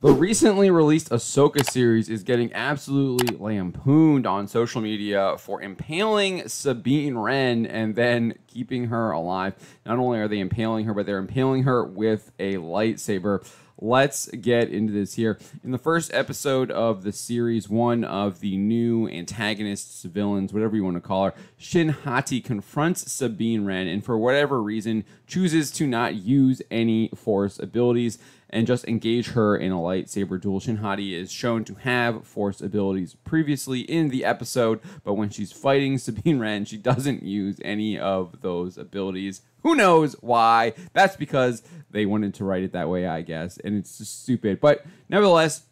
The recently released Ahsoka series is getting absolutely lampooned on social media for impaling Sabine Wren and then keeping her alive. Not only are they impaling her, but they're impaling her with a lightsaber. Let's get into this here. In the first episode of the series, one of the new antagonists, villains, whatever you want to call her, Shin Hati, confronts Sabine Wren and for whatever reason chooses to not use any Force abilities and just engage her in a lightsaber duel. Shin Hati is shown to have Force abilities previously in the episode, but when she's fighting Sabine Wren, she doesn't use any of those abilities. Who knows why? That's because they wanted to write it that way, I guess, and it's just stupid. But nevertheless,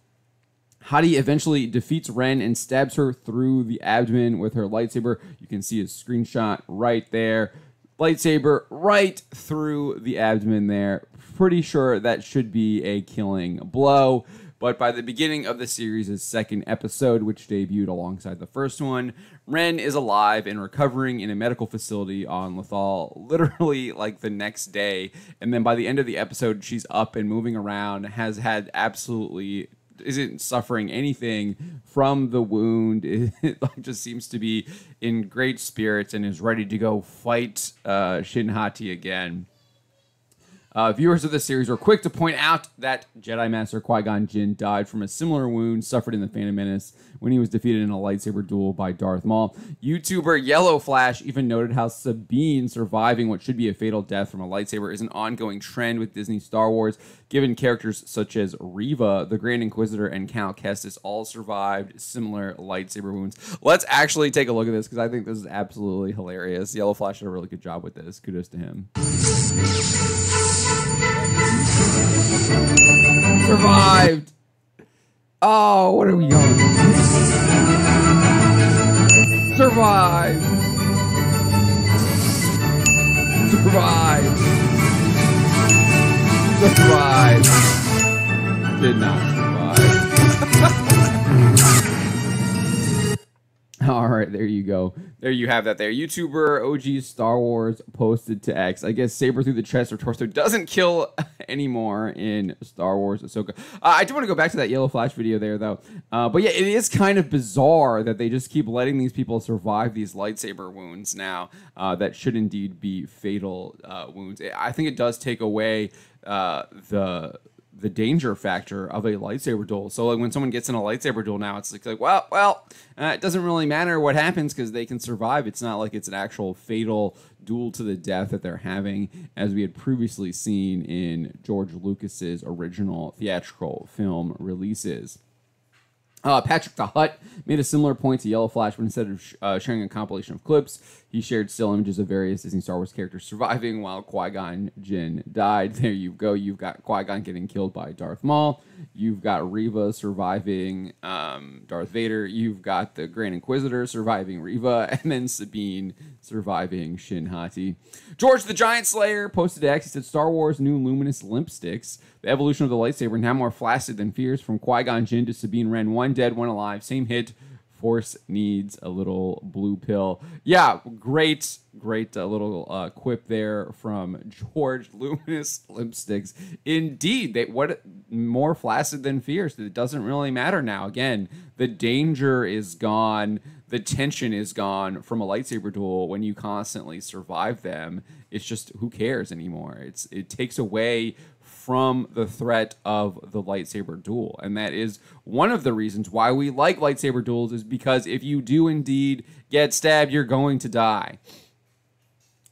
Hati eventually defeats Wren and stabs her through the abdomen with her lightsaber. You can see a screenshot right there. Lightsaber right through the abdomen there. Pretty sure that should be a killing blow. But by the beginning of the series' second episode, which debuted alongside the first one, Wren is alive and recovering in a medical facility on Lothal literally like the next day. And then by the end of the episode, she's up and moving around, has had absolutely... isn't suffering anything from the wound. It just seems to be in great spirits and is ready to go fight Shin Hati again. Viewers of the series were quick to point out that Jedi Master Qui-Gon Jinn died from a similar wound suffered in the Phantom Menace when he was defeated in a lightsaber duel by Darth Maul. YouTuber Yellow Flash even noted how Sabine surviving what should be a fatal death from a lightsaber is an ongoing trend with Disney Star Wars, given characters such as Reva, the Grand Inquisitor, and Cal Kestis all survived similar lightsaber wounds. Let's actually take a look at this because I think this is absolutely hilarious. Yellow Flash did a really good job with this. Kudos to him. Survived. Oh, what are we going? Survived. Survived. Survived. Did not survive. All right, there you go. There you have that there. YouTuber OG Star Wars posted to X. I guess saber through the chest or torso doesn't kill anymore in Star Wars Ahsoka. I do want to go back to that Yellow Flash video there, though. But yeah, it is kind of bizarre that they just keep letting these people survive these lightsaber wounds now that should indeed be fatal wounds. I think it does take away the danger factor of a lightsaber duel. So like when someone gets in a lightsaber duel now, it's like well, it doesn't really matter what happens because they can survive. It's not like it's an actual fatal duel to the death that they're having, as we had previously seen in George Lucas's original theatrical film releases. Patrick the Hutt made a similar point to Yellow Flash, but instead of sharing a compilation of clips, he shared still images of various Disney Star Wars characters surviving while Qui-Gon Jinn died. There you go. You've got Qui-Gon getting killed by Darth Maul. You've got Reva surviving Darth Vader. You've got the Grand Inquisitor surviving Reva, and then Sabine surviving Shin Hati. George the Giant Slayer posted to X. He said, Star Wars new luminous limp sticks. The evolution of the lightsaber, now more flaccid than fierce, from Qui-Gon Jinn to Sabine Wren. One dead, one alive. Same hit. Force needs a little blue pill. Yeah, great little quip there from George. Luminous lipsticks. Indeed, what more flaccid than fierce? It doesn't really matter now. Again, the danger is gone. The tension is gone from a lightsaber duel when you constantly survive them. It's just, who cares anymore? It takes away from the threat of the lightsaber duel. And that is one of the reasons why we like lightsaber duels, is because if you do indeed get stabbed, you're going to die.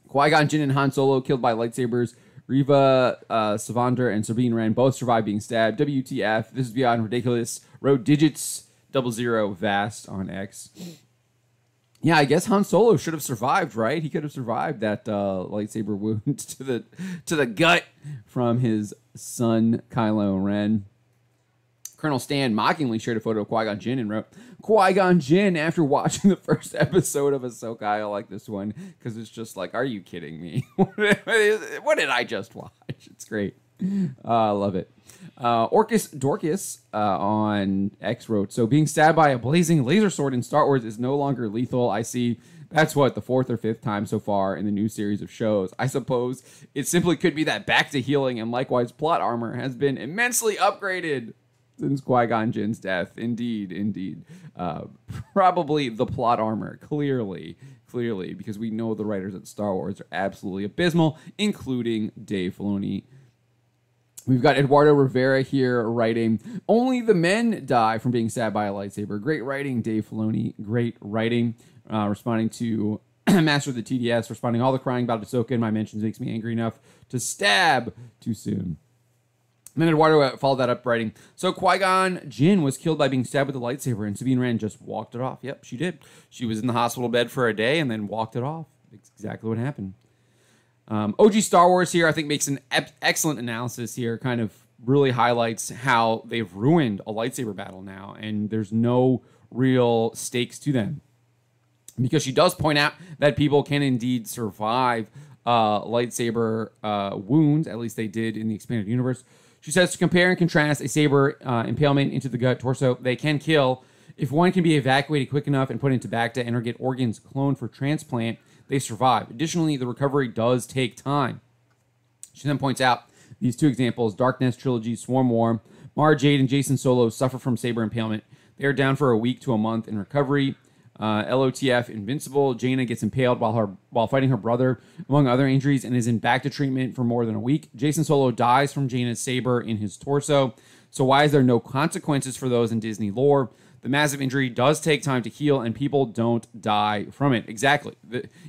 Qui-Gon Jinn and Han Solo killed by lightsabers. Reva, Savander, and Sabine Wren both survived being stabbed. WTF, this is beyond ridiculous. Road digits 00 vast on X. Yeah, I guess Han Solo should have survived, right? He could have survived that lightsaber wound to the gut from his son, Kylo Ren. Colonel Stan mockingly shared a photo of Qui-Gon Jinn and wrote, Qui-Gon Jinn after watching the first episode of Ahsoka. I like this one because it's just like, are you kidding me? What did I just watch? It's great. I love it. Orcus Dorcas on X wrote, so being stabbed by a blazing laser sword in Star Wars is no longer lethal. I see. That's what, the 4th or 5th time so far in the new series of shows. I suppose it simply could be that back to healing and likewise plot armor has been immensely upgraded. since Qui-Gon Jinn's death. Indeed, indeed. Probably the plot armor, clearly, because we know the writers at Star Wars are absolutely abysmal, including Dave Filoni. We've got Eduardo Rivera here writing, "Only the men die from being stabbed by a lightsaber." Great writing, Dave Filoni. Great writing. Responding to Master of the TDS, responding, "All the crying about Ahsoka in my mentions makes me angry enough to stab too soon." And then Eduardo followed that up writing, "So Qui-Gon Jinn was killed by being stabbed with a lightsaber, and Sabine Wren just walked it off." Yep, she did. She was in the hospital bed for a day and then walked it off. That's exactly what happened. OG Star Wars here, I think, makes an excellent analysis here, kind of really highlights how they've ruined a lightsaber battle now, and there's no real stakes to them. Because she does point out that people can indeed survive lightsaber wounds, at least they did in the expanded universe. She says, to compare and contrast a saber impalement into the gut, torso, they can kill. If one can be evacuated quick enough and put into Bacta and or get organs cloned for transplant, they survive. Additionally, the recovery does take time. She then points out these two examples, Darkness Trilogy, Swarm War. Mara Jade and Jason Solo suffer from saber impalement. They are down for a week to a month in recovery. LOTF Invincible. Jaina gets impaled while fighting her brother, among other injuries, and is in Bacta treatment for more than a week. Jason Solo dies from Jaina's saber in his torso. So why is there no consequences for those in Disney lore? The massive injury does take time to heal, and people don't die from it. Exactly.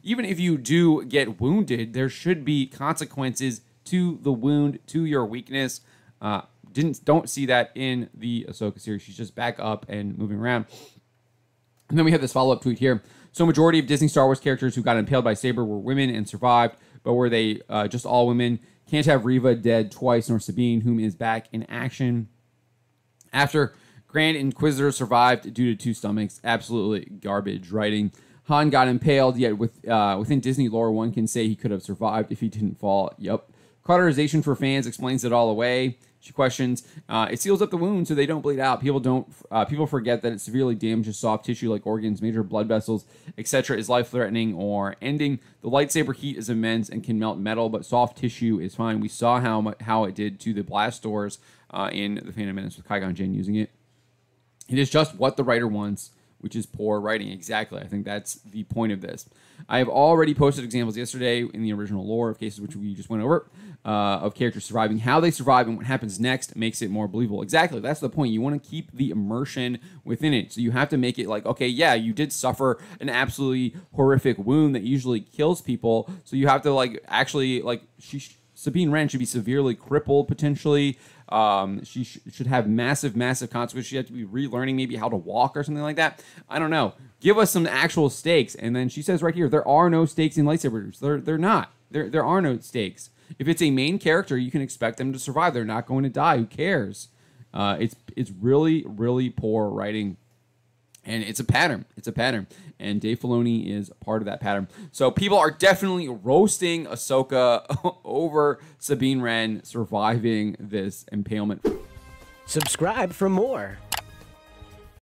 Even if you do get wounded, there should be consequences to the wound, to your weakness. Don't see that in the Ahsoka series. She's just back up and moving around. And then we have this follow-up tweet here. So majority of Disney Star Wars characters who got impaled by saber were women and survived, but were they just all women? Can't have Reva dead twice, nor Sabine, whom is back in action. After Grand Inquisitor survived due to two stomachs. Absolutely garbage writing. Han got impaled, yet within Disney lore, one can say he could have survived if he didn't fall. Yep. Cauterization for fans explains it all away. She questions, it seals up the wound so they don't bleed out. People forget that it severely damages soft tissue like organs, major blood vessels, etc. is life-threatening or ending. The lightsaber heat is immense and can melt metal, but soft tissue is fine. We saw how it did to the blast doors in The Phantom Menace with Qui-Gon Jinn using it. It is just what the writer wants, which is poor writing. Exactly. I think that's the point of this. I have already posted examples yesterday in the original lore of cases which we just went over, of characters surviving. How they survive and what happens next makes it more believable. Exactly. That's the point. You want to keep the immersion within it. So you have to make it like, okay, yeah, you did suffer an absolutely horrific wound that usually kills people. So you have to Sabine Wren should be severely crippled potentially. She should have massive consequences. She had to be relearning maybe how to walk or something like that. I don't know. Give us some actual stakes. And then she says right here, there are no stakes in lightsabers. They're not. There are no stakes. If it's a main character, you can expect them to survive. They're not going to die. Who cares? It's really, really poor writing. And it's a pattern. It's a pattern. And Dave Filoni is part of that pattern. So people are definitely roasting Ahsoka over Sabine Wren surviving this impalement. Subscribe for more.